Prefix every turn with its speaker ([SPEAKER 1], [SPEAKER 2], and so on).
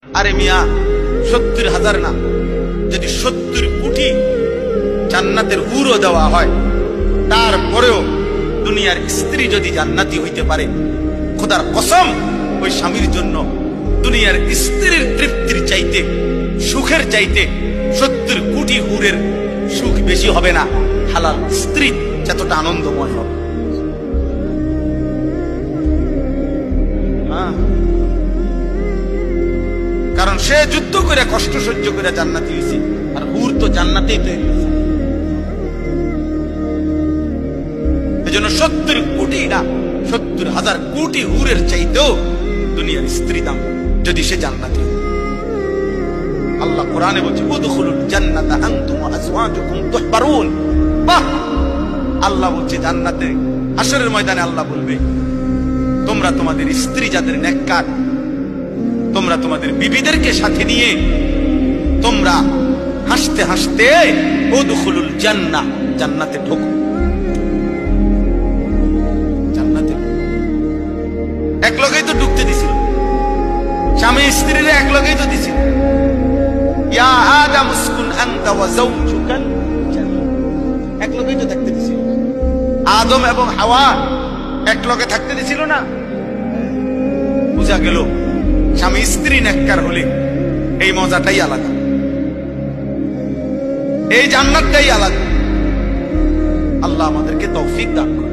[SPEAKER 1] আরে মিয়া 70,000 না, যদি 70 কোটি জান্নাতের হুরও দেওয়া হয়, তারপরেও দুনিয়ার স্ত্রী যদি জান্নাতি হইতে পারে, খোদার কসম ওই স্বামীর জন্য দুনিয়ার স্ত্রীর তৃপ্তির চাইতে, সুখের চাইতে 70 কোটি হুরের সুখ বেশি হবে না। হালাল স্ত্রী যতটা আনন্দময় হবে। কারণ সে যুদ্ধ করে কষ্ট সহ্য করে জান্নাতি হয়েছে, আর হুর তো জান্নাতেই তৈরি হয়েছে। এজন্য 70 কোটি না, 70,000 কোটি হুরের চাইতেও দুনিয়ার স্ত্রী দাম, যদি সে জান্নাতি হয়। আল্লাহ কোরআনে বলছে উদখুলুল জান্নাতা আনতুম ওয়া আজওয়াজুকুম তুহবারুন। বাহ! আল্লাহ বলছে জান্নাতে, হাশরের ময়দানে আল্লাহ বলবে তোমরা তোমাদের স্ত্রী যাদের নেককার, তোমরা তোমাদের বিবিদেরকে সাথে নিয়ে তোমরা হাসতে হাসতে উদখুলুল জান্নাহ, জান্নাতে ঢোকো। জান্নাতে এক লগেই তো ঢুকতে দিছিল, স্বামী স্ত্রীরে এক লগেই তো দিছিল। ইয়া আদম উসকুন আনতা ওয়া যাওজুকাল জান্নাহ, এক লগেই তো থাকতে দিছিল। আদম এবং হাওয়া এক লগে থাকতে দিছিল না? বুঝা গেল স্বামী স্ত্রী নেককার হলে এই মজাটাই আলাদা, এই জান্নাতটাই আলাদা। আল্লাহ আমাদেরকে তৌফিক দান করুন।